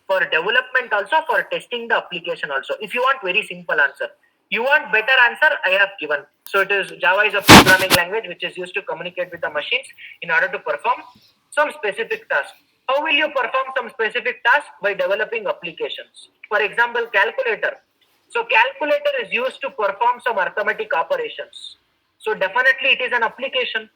for development also, for testing the application also. If you want very simple answer, you want better answer, I have given. So it is Java is a programming language which is used to communicate with the machines in order to perform some specific task. How will you perform some specific task? By developing applications. For example, calculator. So calculator is used to perform some arithmetic operations. So definitely it is an application.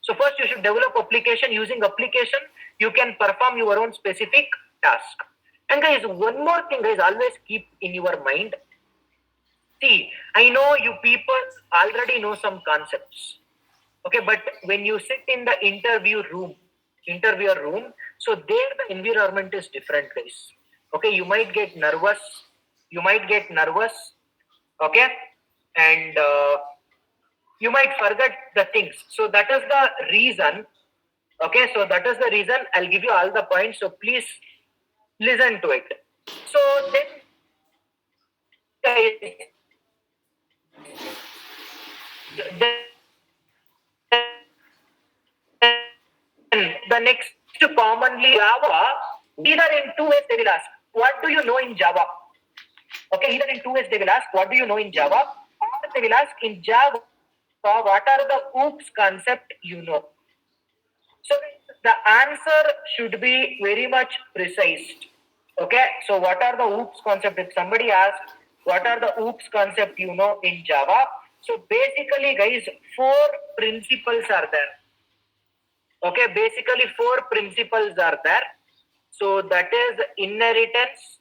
So first you should develop application. Using application, you can perform your own specific task. And guys, one more thing guys, always keep in your mind. See, I know you people already know some concepts. Okay, but when you sit in the interviewer room, so there the environment is different, guys. Okay, you might get nervous. Okay, and you might forget the things. So that is the reason. Okay, so that is the reason. I'll give you all the points. So please listen to it. So then, the next commonly Java, either in two ways they will ask, what do you know in Java? Okay, either in two ways they will ask, what do you know in Java? Or they will ask in Java, what are the OOPS concept you know? So the answer should be very much precise. Okay, so what are the OOPS concept? If somebody asks, what are the OOPS concept you know in Java? So basically, guys, 4 principles are there. Okay, basically 4 principles are there. So that is inheritance.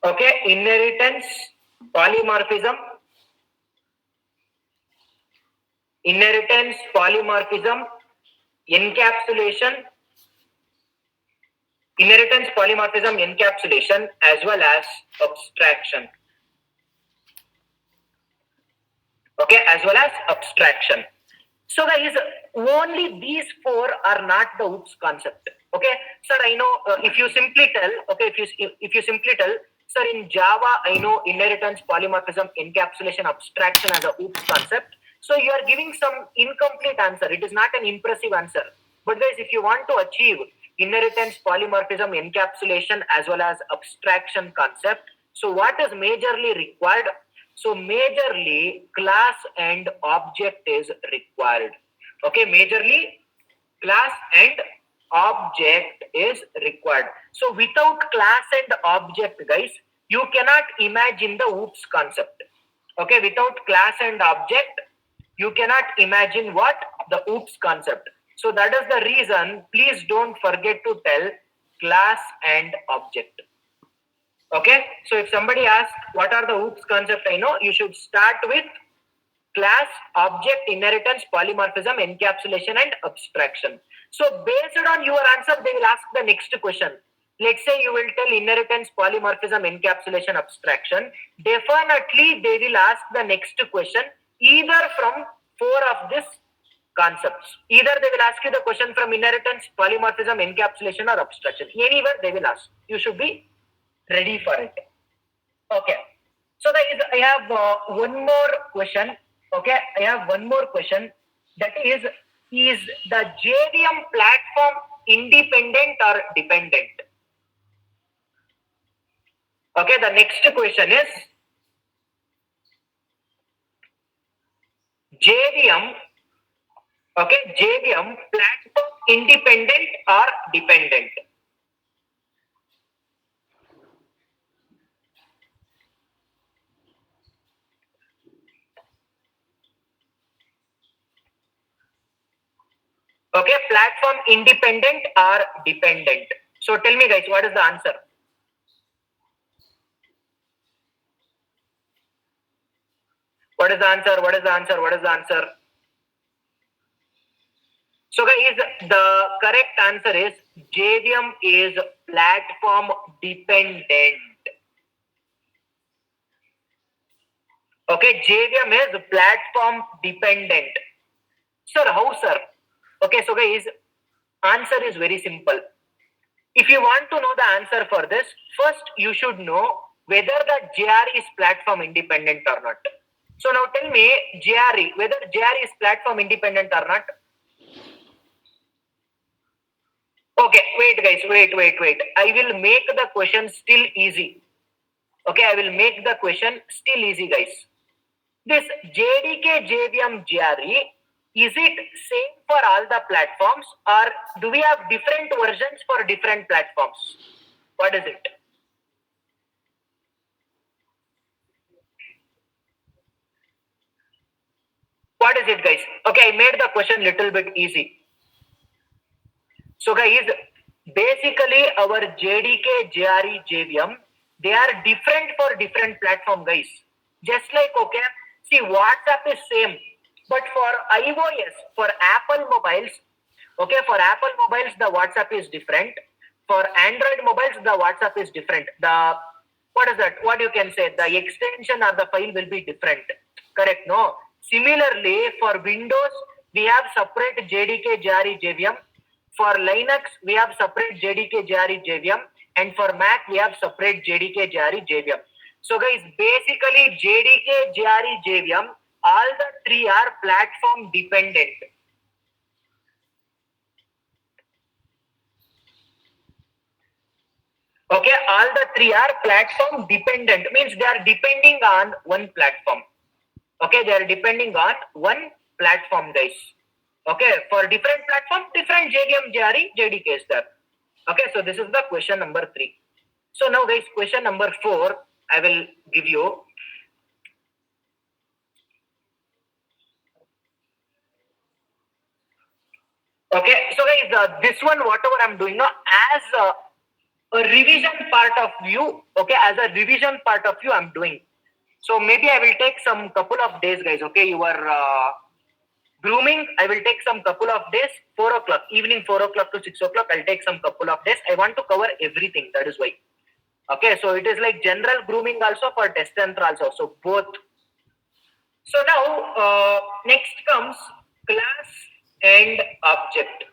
Okay, inheritance, polymorphism, encapsulation, as well as abstraction. Okay, as well as abstraction. So guys, only these 4 are not the OOPS concept. Okay, sir, I know if you simply tell, okay, if you simply tell, sir, in Java, I know inheritance, polymorphism, encapsulation, abstraction as a OOPS concept. So you are giving some incomplete answer. It is not an impressive answer. But guys, if you want to achieve inheritance, polymorphism, encapsulation, as well as abstraction concept, so what is majorly required? So majorly class and object is required. Okay, majorly class and object is required. So without class and object, guys, you cannot imagine the OOPS concept. Okay, without class and object, you cannot imagine what? The OOPS concept. So that is the reason, please don't forget to tell class and object. Okay, so if somebody asks what are the OOPS concept, I know you should start with class, object, inheritance, polymorphism, encapsulation, and abstraction. So based on your answer, they will ask the next question. Let's say you will tell inheritance, polymorphism, encapsulation, abstraction. Definitely they will ask the next question either from 4 of these concepts. Either they will ask you the question from inheritance, polymorphism, encapsulation, or abstraction. Anywhere they will ask. You should be ready for it. Okay. So I have one more question. Okay, I have one more question. That is the JVM platform independent or dependent? Okay, the next question is JVM. Okay, JVM platform independent or dependent? Okay, platform independent or dependent? So tell me guys, what is the answer? What is the answer? What is the answer? What is the answer? So guys, the correct answer is JVM is platform dependent. Okay, JVM is platform dependent. Sir, how sir? Okay, so guys, answer is very simple. If you want to know the answer for this, first you should know whether the JRE is platform independent or not. So now tell me JRE, whether JRE is platform independent or not. Okay, wait guys, wait. I will make the question still easy. Okay, I will make the question still easy, guys. This JDK JVM GRE, is it same for all the platforms, or do we have different versions for different platforms? What is it? What is it, guys? Okay, I made the question little bit easy. So guys, basically our JDK, JRE, JVM, they are different for different platform, guys. Just like, okay, see, WhatsApp is same, but for iOS, for Apple mobiles, okay, for Apple mobiles, the WhatsApp is different. For Android mobiles, the WhatsApp is different. The, what is that? What you can say? The extension or the file will be different. Correct? No. Similarly, for Windows, we have separate JDK, JRE, JVM. For Linux, we have separate JDK, JRE, JVM. And for Mac, we have separate JDK, JRE, JVM. So guys, basically JDK, JRE, JVM, all the three are platform dependent. Okay, all the three are platform dependent, means they are depending on one platform. Okay, they are depending on one platform, guys. Okay, for different platform, different JVM, JRE, JDK is there. Okay, so this is the question number 3. So now, guys, question number 4, I will give you. Okay, so guys, this one, whatever I'm doing now, as a revision part of view, okay, as a revision part of view, I'm doing. So maybe I will take some couple of days, guys. Okay, your grooming, I will take some couple of days, 4 o'clock, evening 4 o'clock to 6 o'clock, I'll take some couple of days. I want to cover everything, that is why. Okay, so it is like general grooming also for test center also, so both. So now, next comes class and object.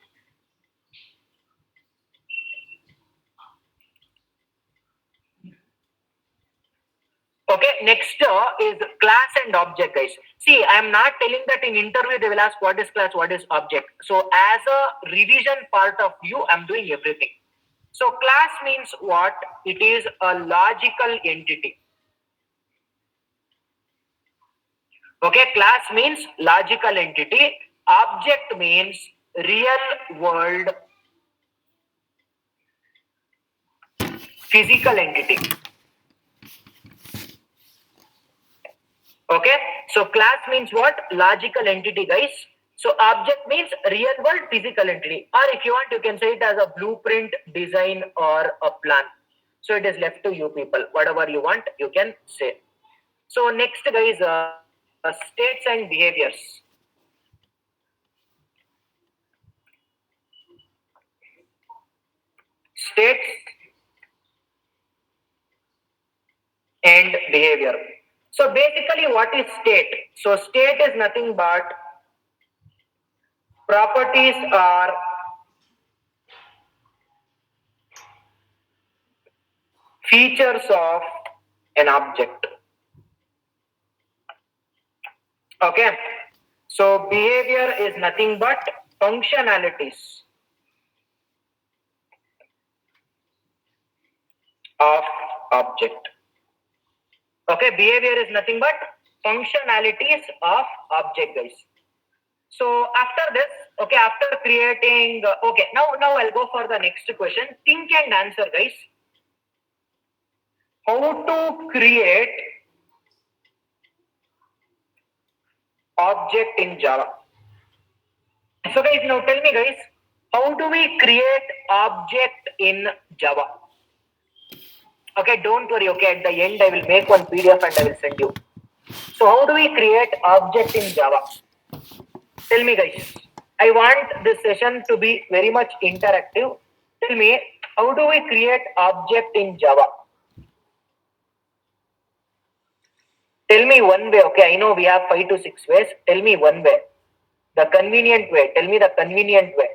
Okay, next is class and object, guys. See, I am not telling that in interview they will ask what is class, what is object. So as a revision part of you, I'm doing everything. So class means what? It is a logical entity. Okay, class means logical entity. Object means real world physical entity. Okay, so class means what? Logical entity, guys. So object means real world physical entity, or if you want, you can say it as a blueprint, design, or a plan. So it is left to you people. Whatever you want, you can say. So next, guys, states and behaviors. States and behavior. So basically, what is state? So state is nothing but properties or features of an object. Okay. So behavior is nothing but functionalities of object. Okay, behavior is nothing but functionalities of object, guys. So after this, okay, after creating, okay, now I'll go for the next question. Think and answer, guys. How to create object in Java? So guys, now tell me, guys, how do we create object in Java? Okay, don't worry. Okay, at the end, I will make one PDF and I will send you. So how do we create object in Java? Tell me, guys. I want this session to be very much interactive. Tell me, how do we create object in Java? Tell me one way. Okay, I know we have 5 to 6 ways. Tell me one way. The convenient way. Tell me the convenient way.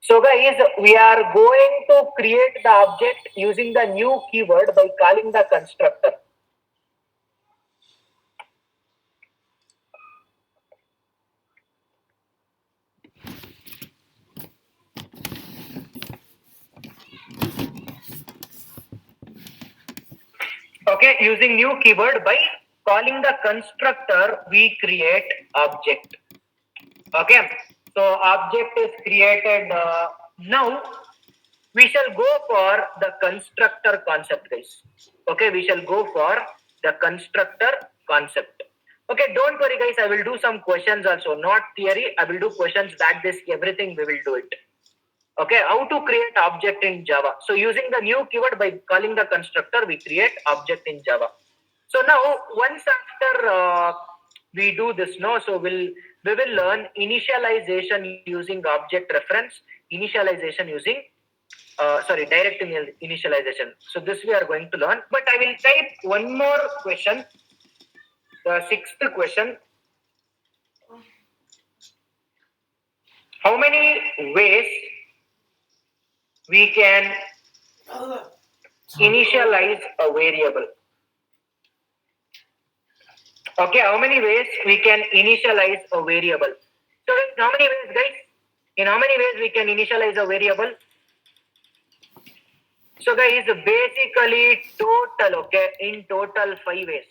So guys, we are going to create the object using the new keyword by calling the constructor. Okay, using new keyword by calling the constructor, we create object. Okay, so object is created. Now we shall go for the constructor concept, guys. Okay, we shall go for the constructor concept. Okay, don't worry, guys. I will do some questions also, not theory. I will do questions that this everything we will do it. Okay, how to create object in Java? So using the new keyword by calling the constructor, we create object in Java. So now once after we do this, no, so we will learn initialization using object reference, initialization using direct initialization. So this we are going to learn, but I will type one more question, the sixth question. How many ways we can initialize a variable? Okay, how many ways we can initialize a variable? So in how many ways, guys? In how many ways we can initialize a variable? So guys, basically total, okay, in total 5 ways.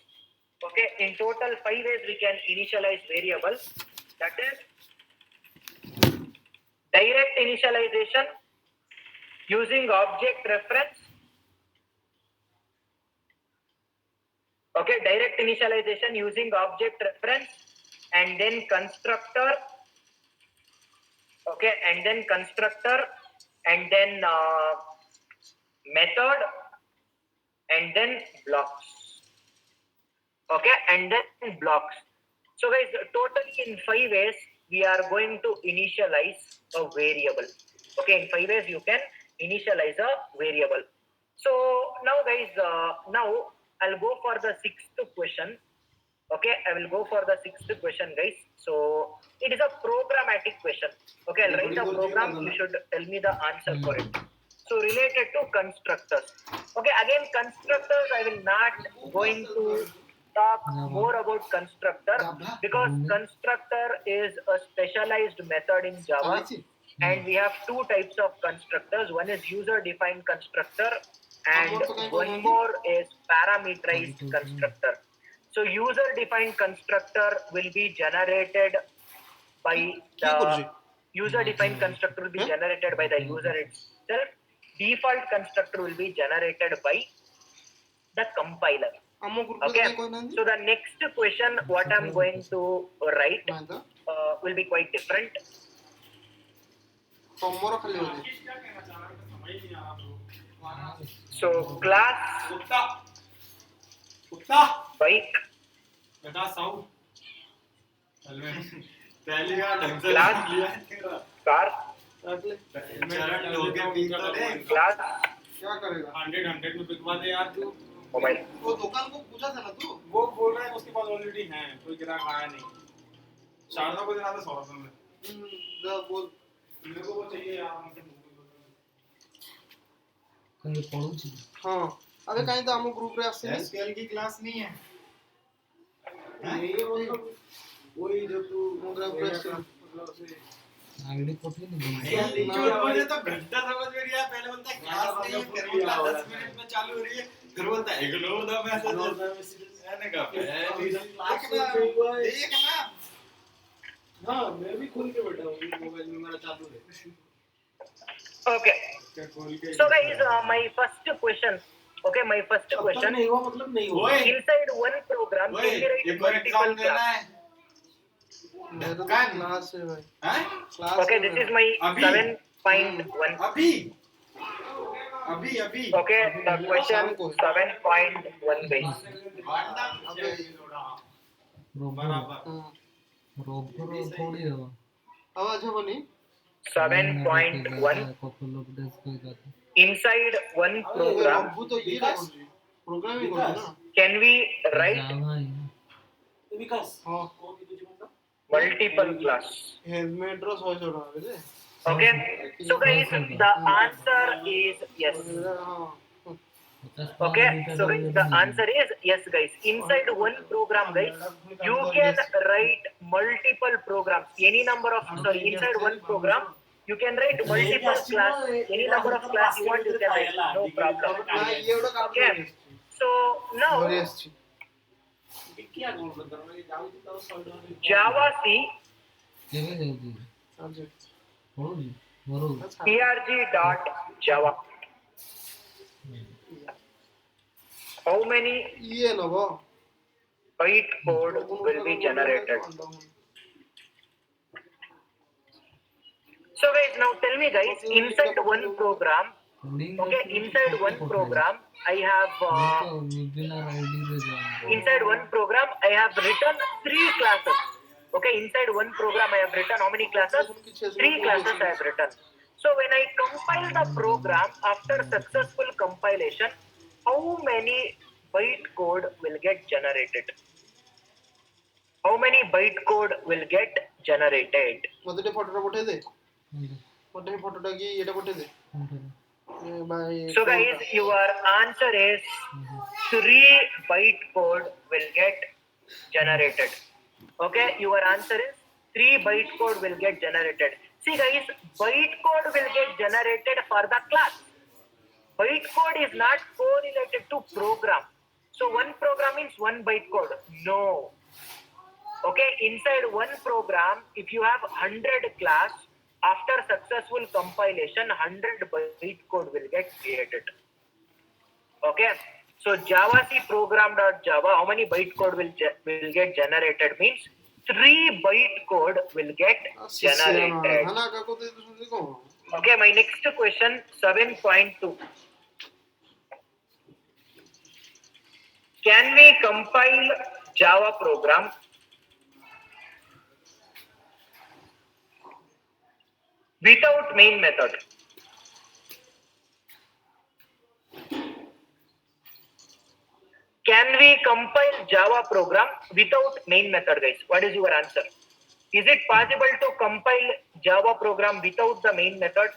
Okay, in total 5 ways we can initialize variable. That is direct initialization using object reference. Okay, direct initialization using object reference and then constructor. Okay, and then constructor and then method and then blocks. Okay, and then blocks. So guys, totally in 5 ways we are going to initialize a variable. Okay, in 5 ways you can initialize a variable. So now guys, now I'll go for the 6th question. Okay, I will go for the 6th question, guys. So it is a programmatic question. Okay, I'll write a program. You should tell me the answer for it. So related to constructors. Okay, again constructors, I will not going to talk more about constructor because constructor is a specialized method in Java, and we have 2 types of constructors. One is user defined constructor and one more is parameterized constructor. So user defined constructor will be generated by the user defined constructor will be generated by the user itself. Default constructor will be generated by the compiler. Okay, so the next question what I'm going to write will be quite different. So class bike class car class क्या करेगा 100 में बिकवा दे यार तू mobile वो दुकान को पूछा था ना तू वो बोल रहा है उसके पास ऑलरेडी है कोई ग्राहक आया नहीं शारदा को देना था 100 रुपए में बोल मेरे को वो चाहिए यार कहीं पढ़ू छी हां अबे कहीं तो हम ग्रुप रे आसे एसक्यूएल की क्लास नहीं है ये मतलब वही जो तू मोग्रा प्रेस आईडी कोठी नहीं मुझे तो घंटा समझ में नहीं आया पहले बोलता है क्लास नहीं है फिर बोलता 10 मिनट में चालू हो रही है फिर बोलता है इग्नोर द मैसेज मैंने कहा देख ना हां मैं भी खोल के बैठा हूं मोबाइल में मेरा चालू है Okay, so guys, my first question. Okay, my first question. नहीं हुआ मतलब नहीं हुआ Inside one program, can we write multiple class? Class है भाई हैं Okay, this is my 7.1. अभी Okay, the question 7.1 guys. Robo थोड़ी है आवाज है बनी 7.1. Inside one program, तो ये प्रोग्रामिंग होता है ना can we write विकास हां multiple class? हेलमेट रो सो छोड़ा है Okay, so guys, the answer is yes. Okay, so guys, the answer is yes, guys. Inside one program, guys, you can write multiple programs. Any number of inside one program, you can write multiple class. Any number of class you want, you can write. No problem. Okay. So now ধরে আসছি क्या बोल रहा था मैं जाऊँ तो solve Java C କେବେ ଯାଉଛି अच्छा ପଢୁଛି ଘରୁ trg.java. How many ये नबो bytecode will be generated? So guys, now tell me guys, inside one program, okay, inside one program, I have webinar ID ରେ ଯାଅ inside one program I have written 3 classes. Okay, inside one program I have written how many classes? 3 classes I have written. So when I compile the program after successful compilation, how many bytecode will get generated? How many bytecode will get generated? মতে তে ফটোটা পঠিয়ে দে মতে ফটোটা কি এটা পঠিয়ে দে ভাই So guys, your answer is 3 bytecode will get generated. Okay, your answer is 3 bytecode will get generated. See guys, bytecode will get generated for the class. Bytecode is not correlated to program. So one program means 1 bytecode. No. Okay, inside one program, if you have 100 class, after successful compilation, 100 bytecode will get created. Okay, so Java C program.java, how many bytecode will get generated means 3 bytecode will get generated. खाना का को दे सुन देखो Okay, my next question 7.2. Can we compile Java program without main method? Can we compile Java program without main method, guys? What is your answer? Is it possible to compile Java program without the main method?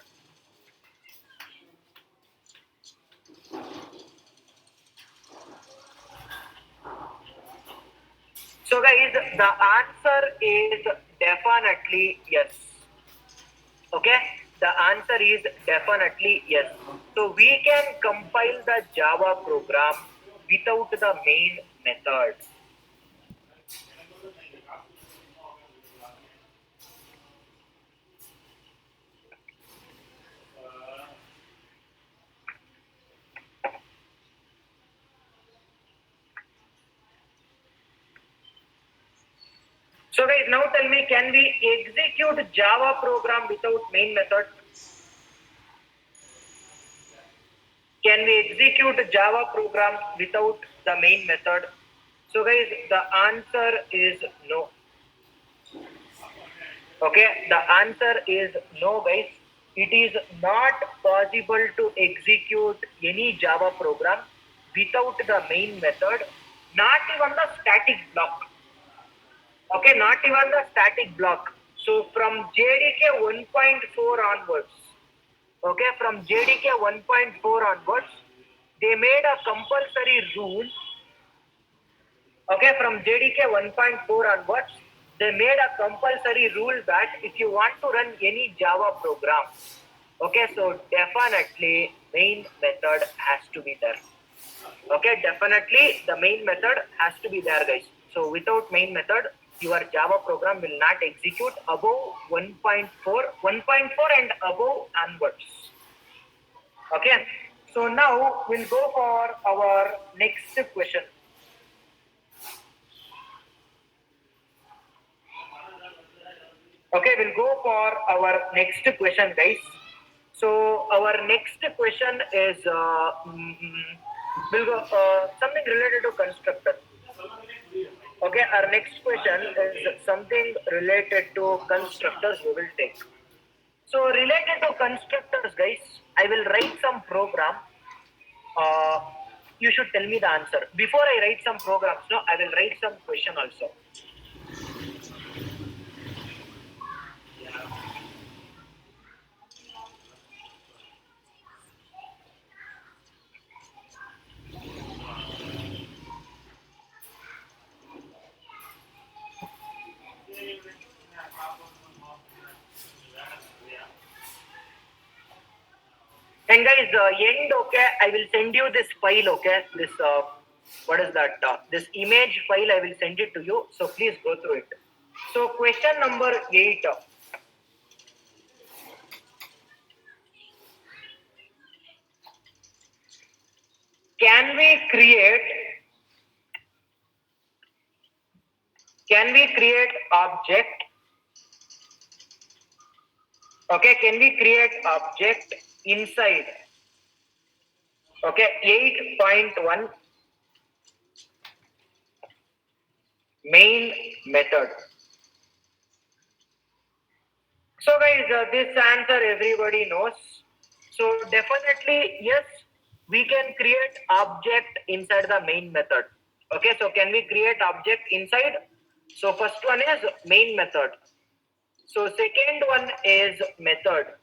So guys, the answer is definitely yes. Okay, the answer is definitely yes. So we can compile the Java program without the main method. So guys, now tell me, can we execute Java program without main method? Can we execute Java program without the main method? So guys, the answer is no. Okay, the answer is no, guys. It is not possible to execute any Java program without the main method, not even the static block. Okay, not even the static block. So from JDK 1.4 onwards, okay, from JDK 1.4 onwards, they made a compulsory rule. Okay, from JDK 1.4 onwards, they made a compulsory rule that if you want to run any Java program, okay, so definitely main method has to be there. Okay, definitely the main method has to be there, guys. So without main method, your Java program will not execute above 1.4 and above onwards. Okay, so now we'll go for our next question. Okay, we'll go for our next question, guys. So our next question is we'll go something related to constructor. Okay, our next question is something related to constructors we will take. So related to constructors, guys, I will write some program. You should tell me the answer. Before I write some programs, no, I will write some question also. And guys, end, okay, I will send you this file, okay, this what is that, this image file, I will send it to you, so please go through it. So question number 8, can we create object, okay, can we create object inside, okay, 8.1 main method? So guys, this answer everybody knows. So definitely yes, we can create object inside the main method. Okay, so can we create object inside? So first one is main method. So second one is method.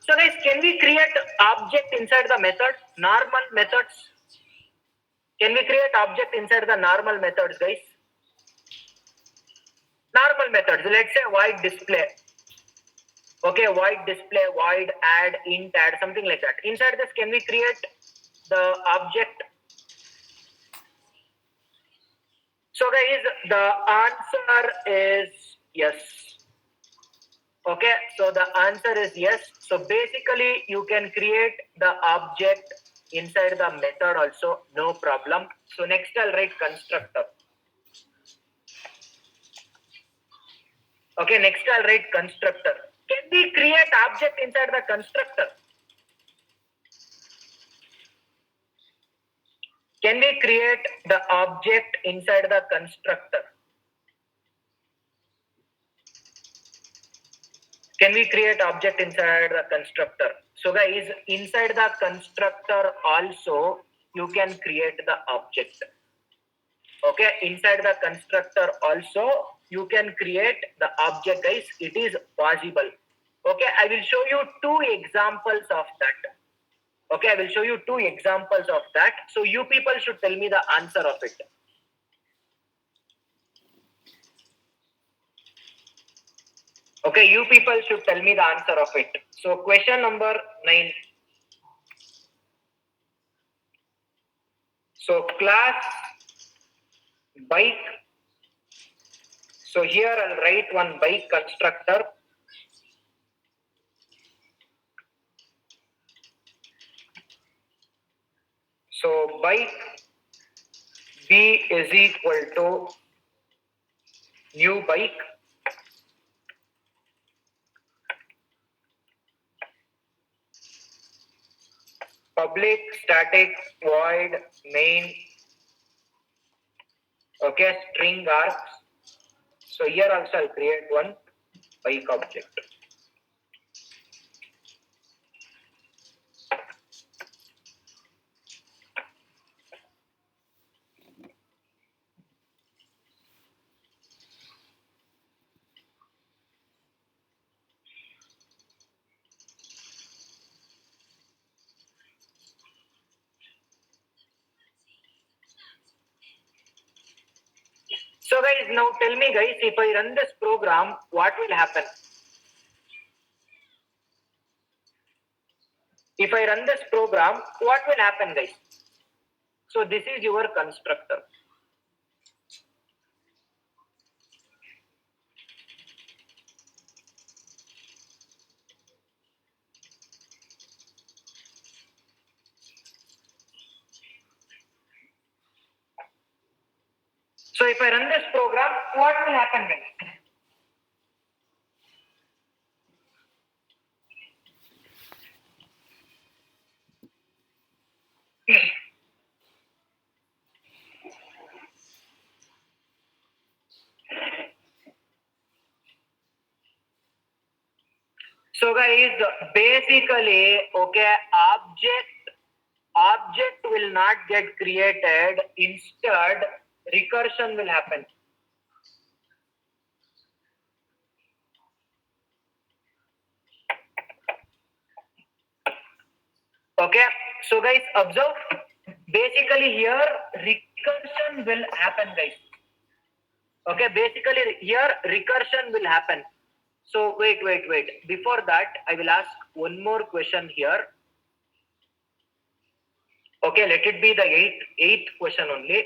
So guys, can we create object inside the method? Normal methods. Can we create object inside the normal methods, guys? Normal methods. Let's say void display. Okay, void display, void add, int add, something like that. Inside this, can we create the object? So guys, the answer is yes. Okay, so the answer is yes. So basically, you can create the object inside the method also, no problem. So next I'll write constructor. Okay, next I'll write constructor. Can we create object inside the constructor? Can we create the object inside the constructor? Can we create object inside the constructor? So guys, inside the constructor also you can create the object. Okay, inside the constructor also you can create the object, guys. It is possible. Okay, I will show you 2 examples of that. Okay, I will show you 2 examples of that. So you people should tell me the answer of it. Okay, you people should tell me the answer of it. So question number 9. So class bike. So here I'll write one bike constructor. So bike B is equal to new bike. Public static void main. Okay, string args. So here also I'll create one bike object. So guys, now tell me guys, if I run this program, what will happen? If I run this program, what will happen, guys? So this is your constructor. So if I run this program, what will happen, guys? So guys, basically, okay, object will not get created. Instead, recursion will happen. Okay, so guys, observe. Basically, here recursion will happen, guys. Okay, basically here recursion will happen. So wait. Before that, I will ask one more question here. Okay, let it be the eighth question only.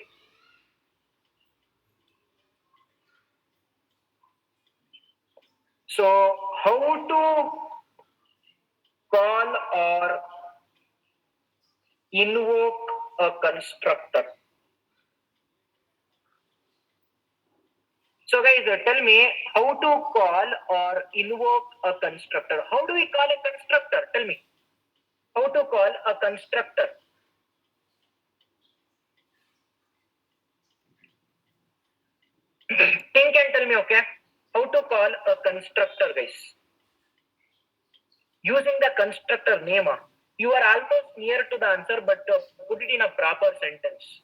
So how to call or invoke a constructor? So guys, tell me how to call or invoke a constructor. How do we call a constructor? Tell me. How to call a constructor? Think and tell me, okay? How to call a constructor, guys? Using the constructor name, you are almost near to the answer, but put it in a proper sentence.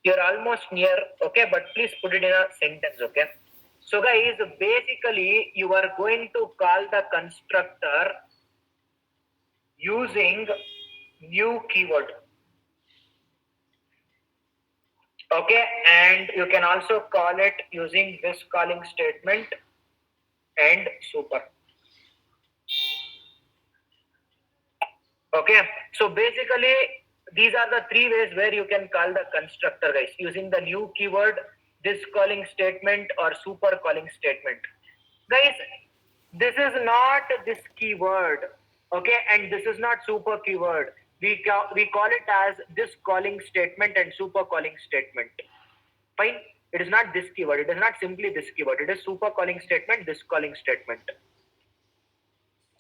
You're almost near, okay? But please put it in a sentence, okay? So guys, basically, you are going to call the constructor using new keyword. Okay, and you can also call it using this calling statement and super. Okay, so basically these are the three ways where you can call the constructor, guys, using the new keyword, this calling statement, or super calling statement. Guys, this is not this keyword, okay, and this is not super keyword. We call it as this calling statement and super calling statement. Fine. It is not this keyword. It is not simply this keyword. It is super calling statement, this calling statement.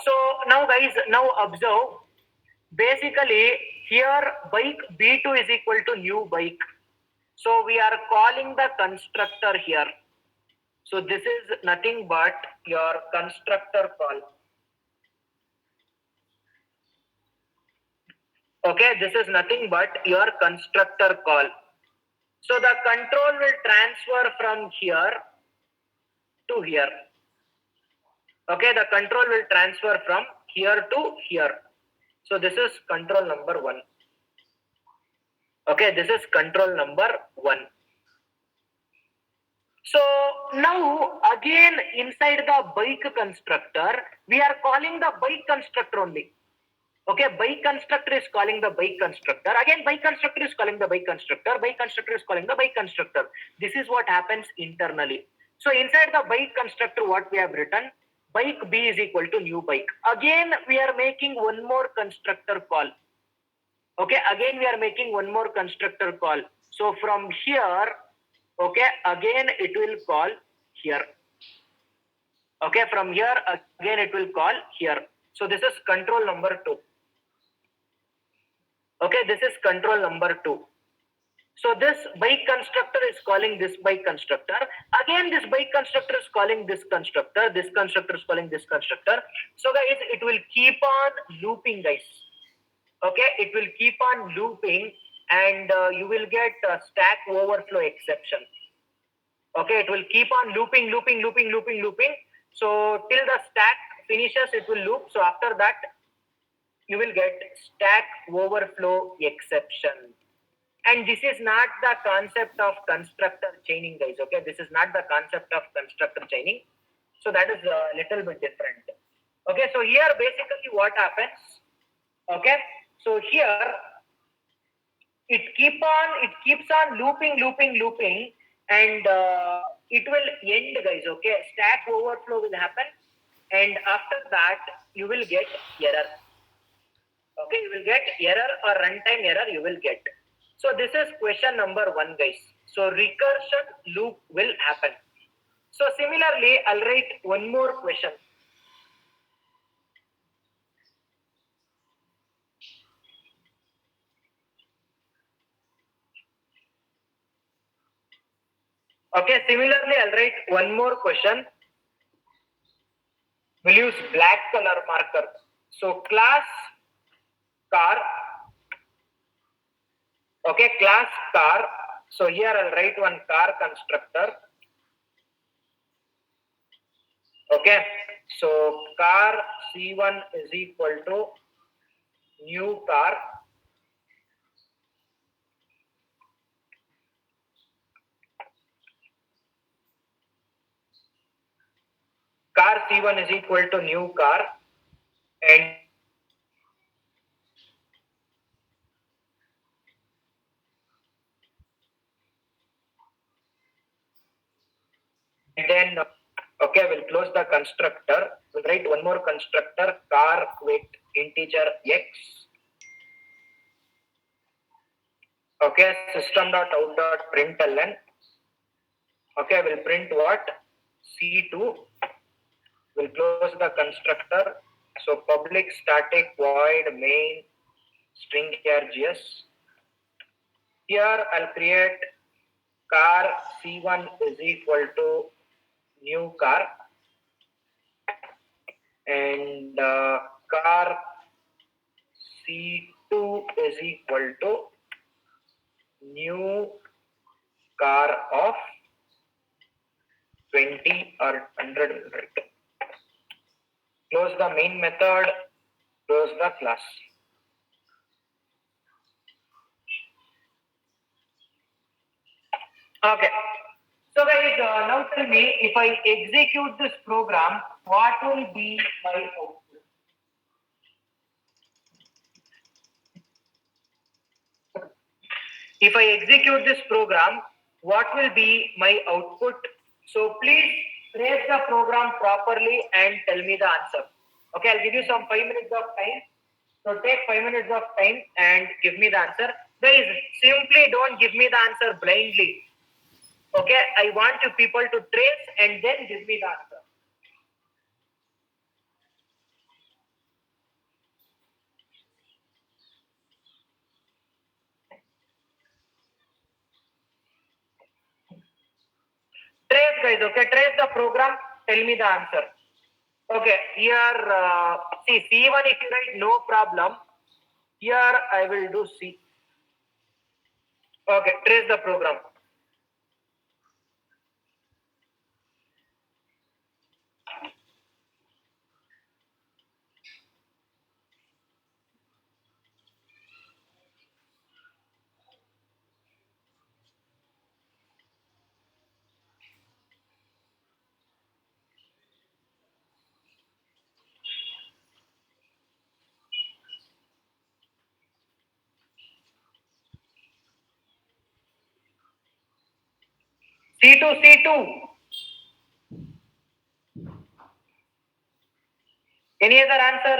So now guys, now observe. Basically here bike B2 is equal to new bike. So we are calling the constructor here. So this is nothing but your constructor call. Okay, this is nothing but your constructor call. So the control will transfer from here to here. Okay, the control will transfer from here to here. So this is control number 1. Okay, this is control number 1. So now again inside the bike constructor, we are calling the bike constructor only. Okay, bike constructor is calling the bike constructor. Again, bike constructor is calling the bike constructor. Bike constructor is calling the bike constructor. This is what happens internally. So inside the bike constructor, what we have written, bike B is equal to new bike. Again, we are making one more constructor call. Okay, again we are making one more constructor call. So from here, okay, again it will call here. Okay, from here again it will call here. So this is control number 2. Okay, this is control number 2. So this bike constructor is calling this bike constructor. Again, this bike constructor is calling this constructor. This constructor is calling this constructor. So guys, it will keep on looping, guys. Okay, it will keep on looping, and you will get a Stack Overflow exception. Okay, it will keep on looping. So till the stack finishes, it will loop. So after that, you will get Stack Overflow exception. And this is not the concept of constructor chaining, guys. Okay, this is not the concept of constructor chaining. So that is a little bit different. Okay, so here basically what happens? Okay, so here it keeps on looping, and it will end, guys. Okay, Stack Overflow will happen, and after that you will get error. Okay, you will get error or runtime error you will get. So this is question number 1, guys. So recursion loop will happen. So similarly, I'll write one more question. Okay, similarly, I'll write one more question. We'll use black color marker. So class car. Okay, class car. So here I'll write one car constructor. Okay, so car C1 is equal to new car. C1 is equal to new car, and then okay, we'll close the constructor. We'll write one more constructor, car with integer x. Okay, system.out.println. Okay, we'll print what? C2. We'll close the constructor. So public static void main string args. Here I'll create car C1 is equal to new car, and car C2 is equal to new car of 20 or 100. Right? Close the main method, close the class. Okay. So guys, now tell me, if I execute this program, what will be my output? If I execute this program, what will be my output? So please trace the program properly and tell me the answer. Okay, I'll give you some 5 minutes of time. So take 5 minutes of time and give me the answer. Guys, simply don't give me the answer blindly. Okay, I want you people to trace and then give me the answer. Trace, guys. Okay, trace the program. Tell me the answer. Okay, here see C1 if you write no problem. Here I will do C. Okay, trace the program. C2, C2. Any other answer?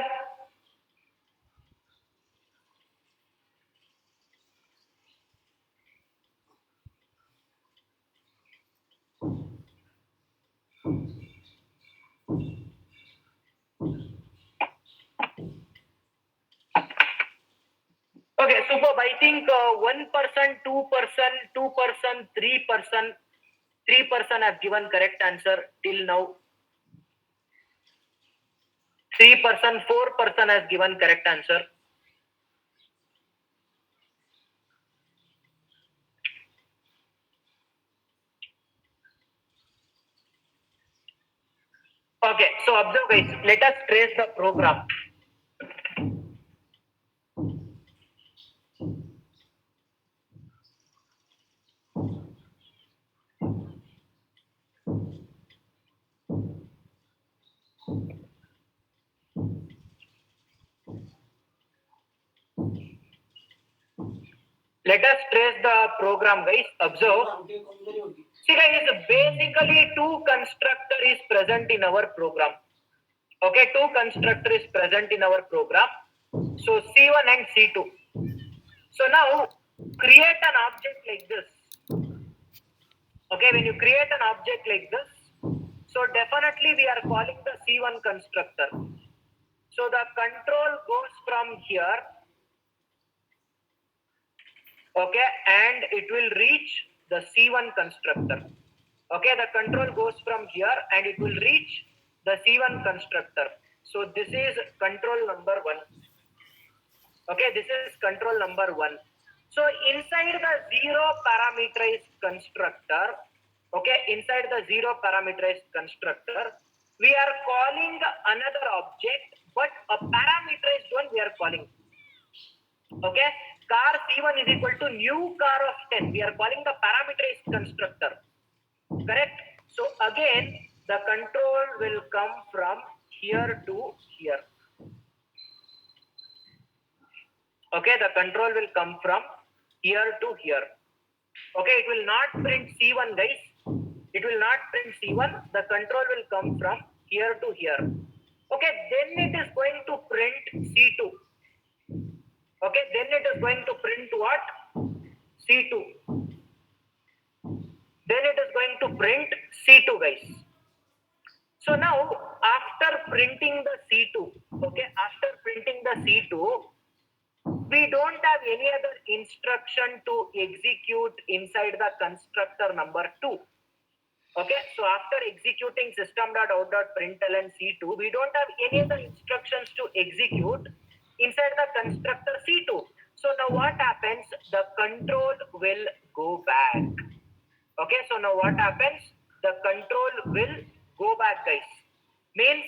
Okay, superb. I think 1%, 2%, 2%, 3%, 3% have given correct answer till now. 3%, 4% has given correct answer. Okay, so observe guys, let us trace the program. Let us trace the program guys. Observe. See guys, basically two constructor is present in our program. Okay, two constructor is present in our program. So C1 and C2. So now create an object like this. Okay, when you create an object like this, so definitely we are calling the C1 constructor. So the control goes from here. Okay, and it will reach the C1 constructor. Okay, the control goes from here and it will reach the C1 constructor. So this is control number 1. Okay, this is control number 1. So inside the zero parameterized constructor, okay, inside the zero parameterized constructor, we are calling another object, but a parameterized one we are calling. Okay, car C1 is equal to new car of 10. We are calling the parameterized constructor. Correct? So again, the control will come from here to here. Okay, the control will come from here to here. Okay, it will not print C1, guys. It will not print C1. The control will come from here to here. Okay, then it is going to print C2. Okay, then it is going to print what? C2. Then it is going to print C2, guys. So now, after printing the C2, okay, after printing the C2, we don't have any other instruction to execute inside the constructor number 2. Okay, so after executing system.out.println C2, we don't have any other instructions to execute inside the constructor C2. So now what happens? The control will go back. Okay, so now what happens? The control will go back, guys. Means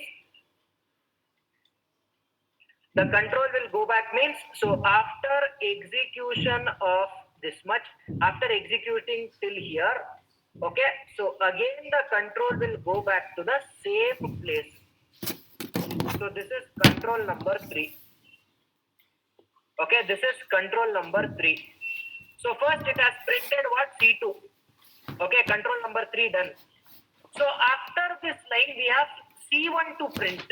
the control will go back means, so after execution of this much, after executing till here, okay, so again the control will go back to the same place. So this is control number 3. Okay, this is control number 3. So first it has printed what? C2. Okay, control number 3 done. So after this line we have C1 to print.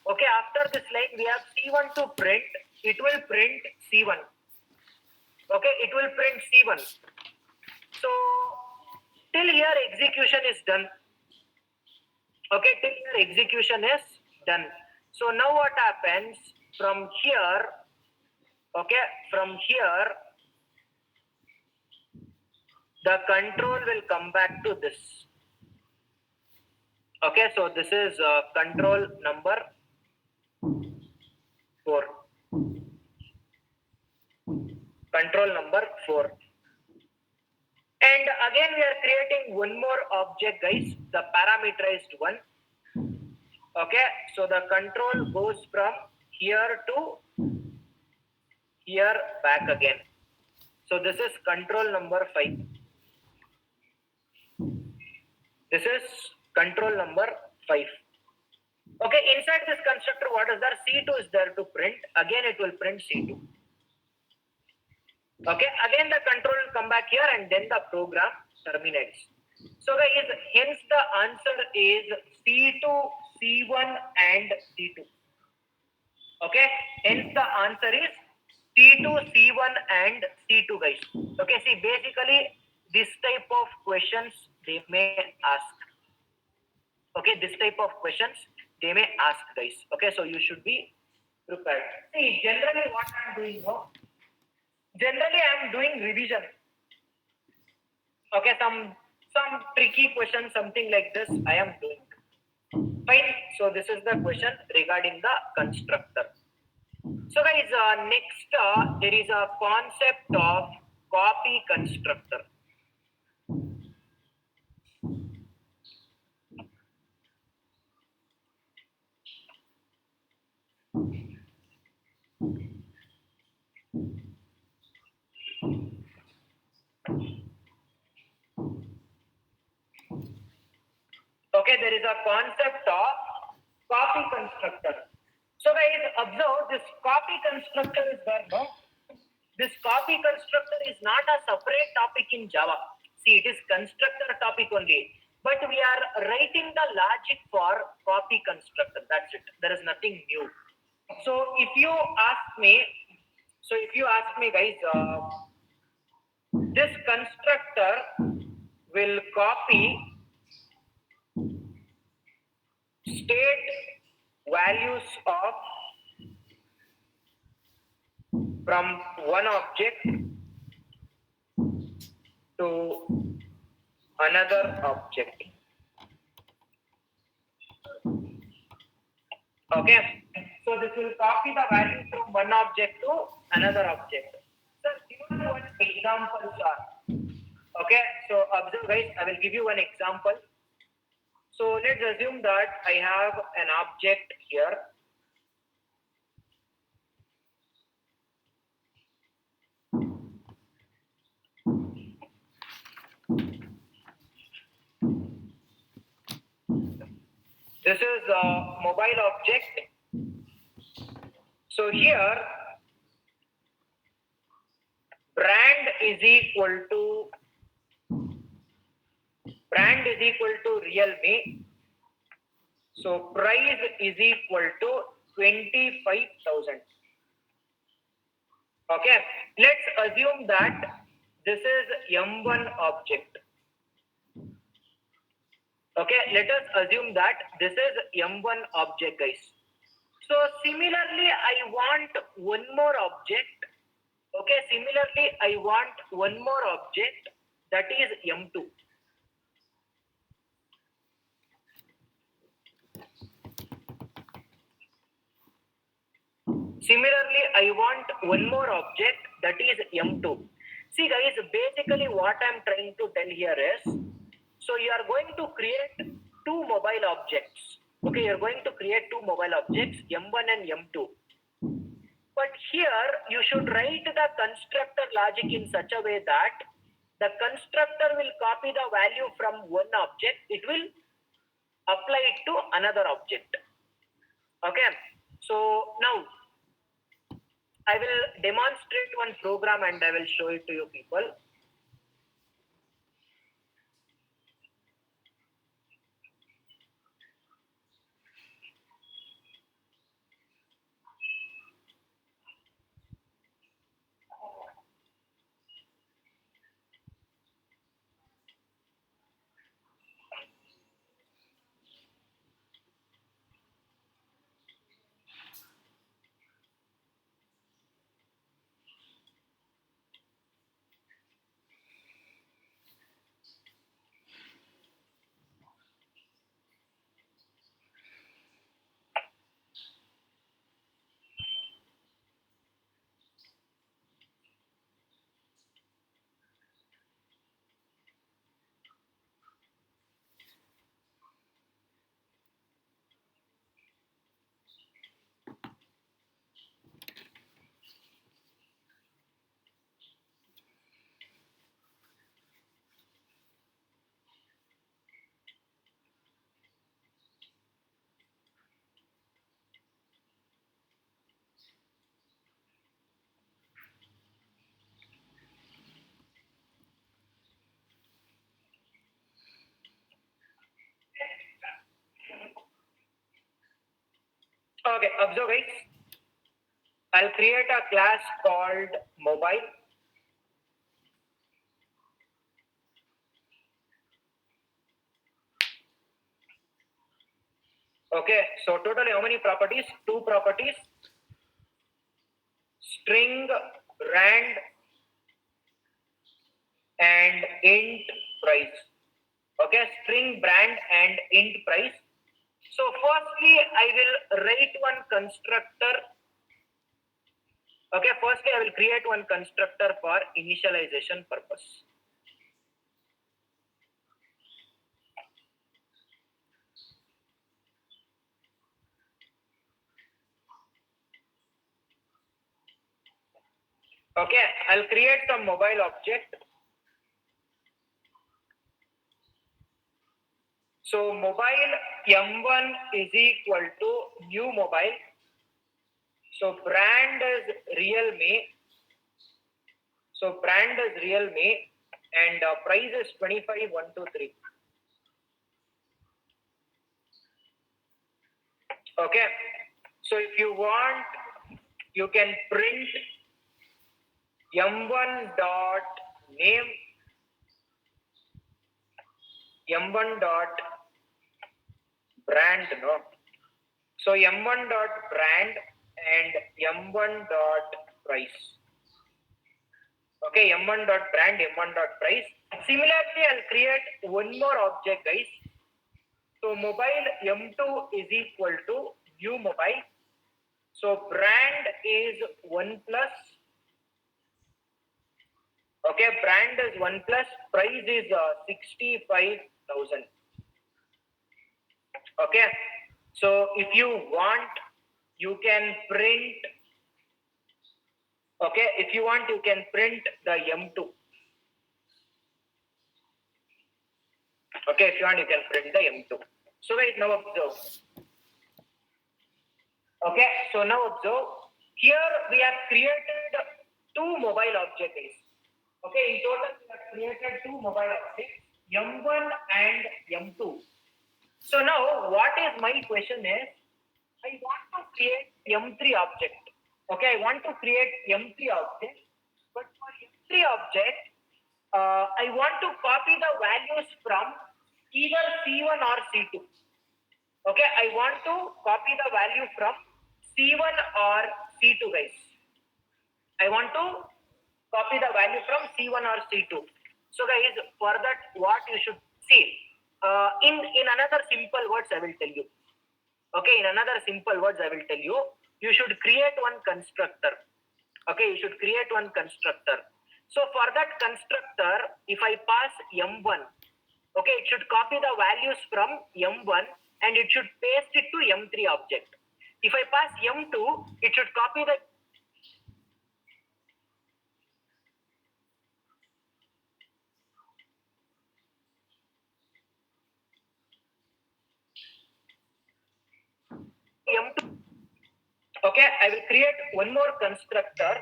Okay, after this line we have C1 to print. It will print C1. Okay, it will print C1. So till here execution is done. Okay, till here execution is done. So now what happens from here? Okay, from here the control will come back to this. Okay, so this is control number 4. Control number 4. And again we are creating one more object, guys, the parameterized one. Okay, so the control goes from here to here back again. So this is control number 5. This is control number 5. Okay, inside this constructor, what is there? C2 is there to print. Again, it will print C2. Okay, again the control will come back here and then the program terminates. So guys, hence the answer is C2, C1 and C2. Okay, hence the answer is C2, C1 and C2, guys. Okay, see, basically this type of questions they may ask. Okay, this type of questions they may ask, guys. Okay, so you should be prepared. See, generally what I am doing now, generally I am doing revision. Okay, some tricky question, something like this I am doing. Fine, so this is the question regarding the constructor. So guys, next there is a concept of copy constructor. Okay, there is a concept of copy constructor. So guys, observe this copy constructor is there, no? This copy constructor is not a separate topic in Java. See, it is constructor topic only. But we are writing the logic for copy constructor. That's it. There is nothing new. So if you ask me, guys, this constructor will copy state values of from one object to another object. Okay, so this will copy the value from one object to another object. So given one example, sir. Okay, so observe, guys, I will give you one example. So let's assume that I have an object here. This is a mobile object. So here brand is equal to Realme. So price is equal to 25,000. Okay, let's assume that this is M1 object. Okay, let us assume that this is M1 object, guys. So similarly, I want one more object. Okay, similarly, I want one more object, that is M2. Similarly, I want one more object, that is M2. See guys, basically what I'm trying to tell here is, so you are going to create two mobile objects. Okay, you're going to create two mobile objects, M1 and M2. But here you should write the constructor logic in such a way that the constructor will copy the value from one object, it will apply it to another object. Okay, so now I will demonstrate one program and I will show it to you people. Okay, observe guys. I'll create a class called mobile. Okay, so totally how many properties? Two properties. String rand and int price. Okay, string brand and int price. So firstly, I will write one constructor. Okay, firstly, I will create one constructor for initialization purpose. Okay, I'll create some mobile object. So mobile M1 is equal to new mobile. So brand is Realme. So brand is Realme and price is 25,123. Okay. So if you want, you can print M1 dot name, M1 dot brand, no. So M1 dot brand and M1 dot price. Okay, M1 dot brand, M1 dot price. Similarly, I'll create one more object, guys. So mobile M2 is equal to new mobile. So brand is OnePlus. Okay, brand is OnePlus. Price is 65,000. Okay, so if you want, you can print. Okay, if you want, you can print the M2. Okay, if you want, you can print the M2. So guys, now observe. Okay, so now observe. Here we have created two mobile objects. Okay, in total we have created two mobile objects, M1 and M2. So now what is my question is, I want to create M3 object. Okay, I want to create M3 object, but for M3 object, I want to copy the values from either C1 or C2. Okay, I want to copy the value from C1 or C2, guys. I want to copy the value from C1 or C2. So guys, for that, what you should see, in another simple words, I will tell you. Okay, in another simple words, I will tell you, you should create one constructor. Okay, you should create one constructor. So for that constructor, if I pass M1, okay, it should copy the values from M1 and it should paste it to M3 object. If I pass M2, it should copy the M2. Okay, I will create one more constructor.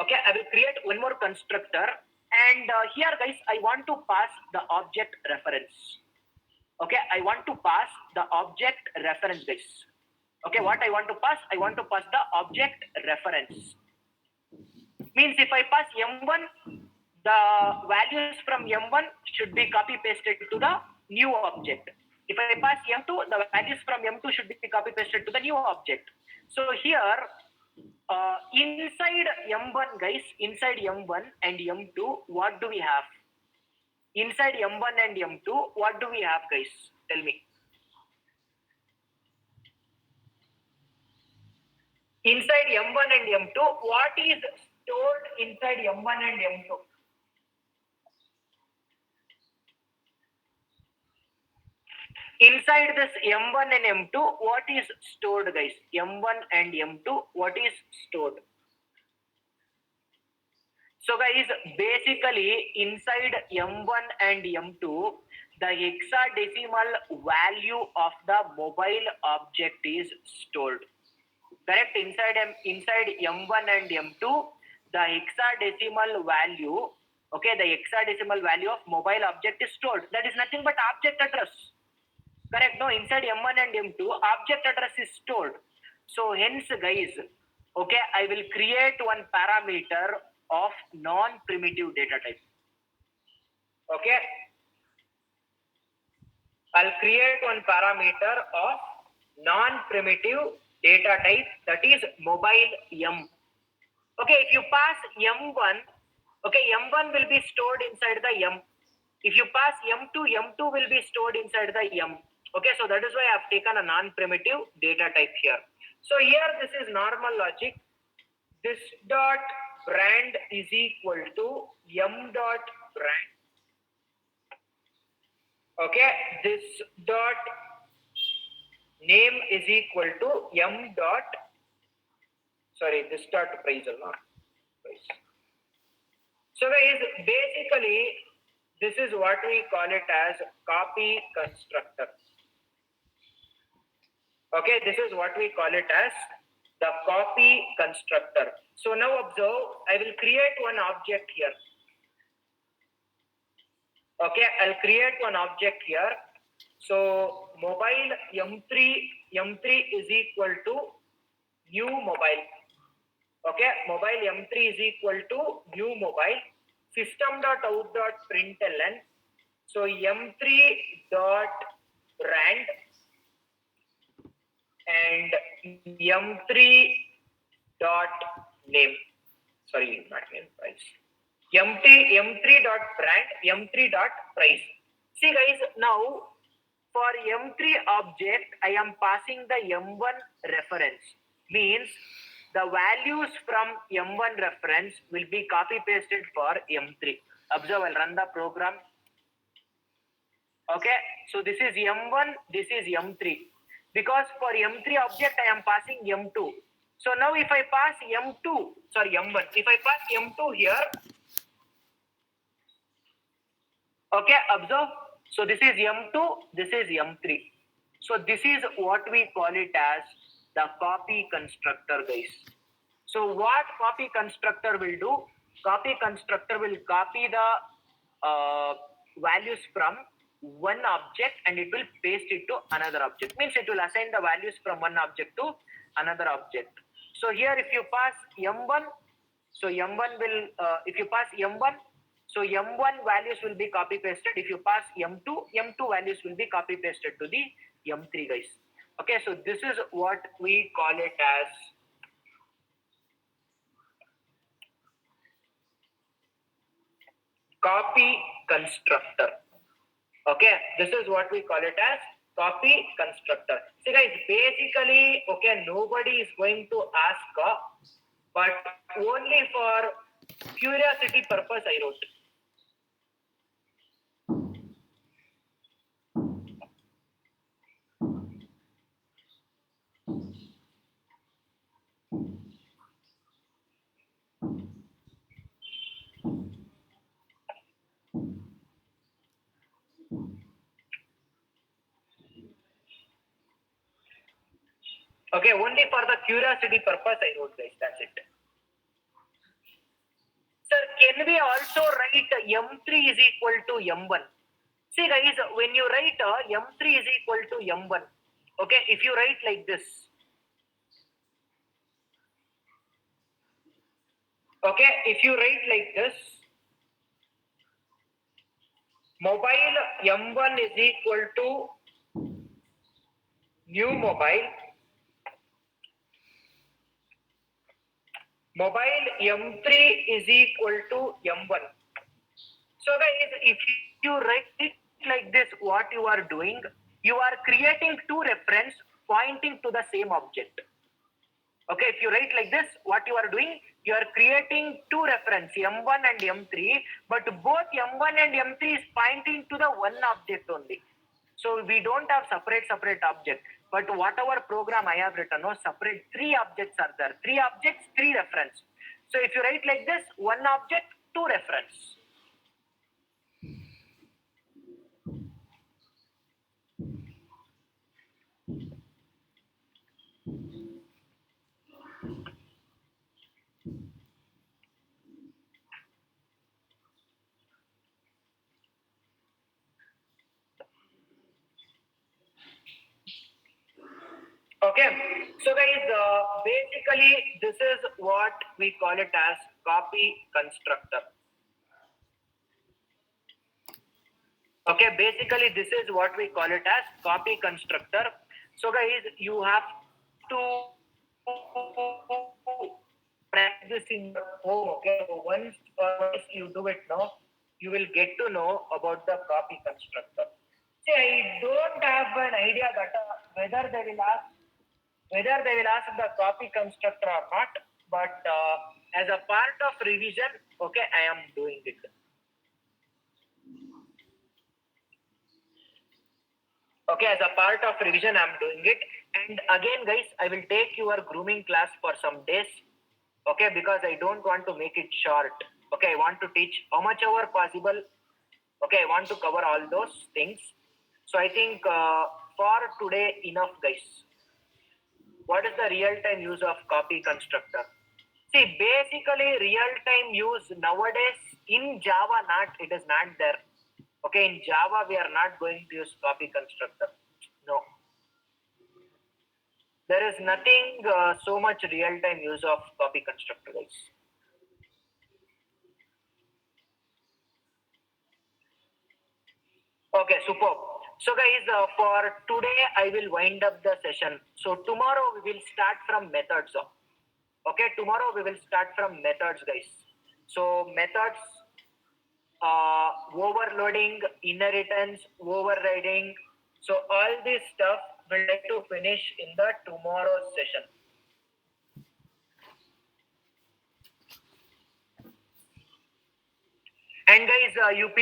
Okay, I will create one more constructor, and here guys, I want to pass the object reference. Okay, I want to pass the object reference, guys. Okay, what I want to pass? I want to pass the object reference. Means if I pass M1, the values from M1 should be copy pasted to the new object. If I pass M2, the values from M2 should be copy pasted to the new object. So here, inside M1, guys, inside M1 and M2, what do we have? Inside M1 and M2, what do we have, guys? Tell me. Inside M1 and M2, what is stored inside M1 and M2? Inside this M1 and M2, what is stored, guys? M1 and M2, what is stored? So guys, basically inside M1 and M2, the hexadecimal value of the mobile object is stored. Correct? Inside M1 and M2, the hexadecimal value, okay, the hexadecimal value of mobile object is stored. That is nothing but object address. Correct? No, inside M1 and M2, object address is stored. So hence, guys, okay, I will create one parameter of non-primitive data type. Okay, I'll create one parameter of non-primitive data type, that is mobile M. Okay, if you pass M1, okay, M1 will be stored inside the M. If you pass M2, M2 will be stored inside the M. Okay, so that is why I have taken a non-primitive data type here. So here this is normal logic. This dot brand is equal to M dot brand. Okay, this dot name is equal to M dot, sorry, this dot price or not price. So guys, basically this is what we call it as copy constructor. Okay, this is what we call it as the copy constructor. So now observe, I will create one object here. Okay, I'll create one object here. So mobile M3 is equal to new mobile. Okay, mobile M3 is equal to new mobile. System.out.println. So M3 dot brand and M3 dot name. Sorry, not name, price. M3 dot brand, M3 dot price. See guys, now for M3 object, I am passing the M1 reference. Means the values from M1 reference will be copy pasted for M3. Observe, I'll run the program. Okay, so this is M1, this is M3. Because for M3 object, I am passing M2. So now if I pass M1, if I pass M2 here, okay, observe. So this is M2, this is M3. So this is what we call it as the copy constructor, guys. So what copy constructor will do? Copy constructor will copy the values from one object and it will paste it to another object. Means it will assign the values from one object to another object. So here if you pass m1, so m1 will if you pass m1, so m1 values will be copy pasted. If you pass m2 values will be copy pasted to the m3, guys. Okay, so this is what we call it as copy constructor. Okay, this is what we call it as copy constructor. See guys, basically, okay, nobody is going to ask, but only for curiosity purpose I wrote. Okay, only for the curiosity purpose I wrote, guys. That's it. Sir, can we also write m3 is equal to m1? See guys, when you write m3 is equal to m1, okay, if you write like this, okay, if you write like this, mobile m1 is equal to new mobile m3 is equal to m1. So guys, if you write it like this, what you are doing, you are creating two reference pointing to the same object. Okay, if you write like this, what you are doing, you are creating two reference m1 and m3, but both m1 and m3 is pointing to the one object only. So we don't have separate object, but whatever program I have written, no, separate three objects are there. Three objects, three reference. So if you write like this, one object, two reference. Okay, so guys, basically this is what we call it as copy constructor. Okay, basically this is what we call it as copy constructor. So guys, you have to practice in your home. Okay, so once you do it now, you will get to know about the copy constructor. See, I don't have an idea that whether they will ask the copy constructor or not, but as a part of revision, okay, I am doing it. Okay, as a part of revision, I'm doing it. And again, guys, I will take your grooming class for some days. Okay, because I don't want to make it short. Okay, I want to teach how much ever possible. Okay, I want to cover all those things. So I think for today, enough, guys. What is the real-time use of copy constructor? See, basically, real-time use nowadays in Java, it is not there. Okay, in Java, we are not going to use copy constructor. No. There is nothing so much real-time use of copy constructor, guys. Okay, superb. So guys, for today, I will wind up the session. So tomorrow, we will start from methods. Okay, tomorrow we will start from methods, guys. So methods, overloading, inheritance, overriding. So all this stuff we'll like to finish in the tomorrow's session. And guys, you people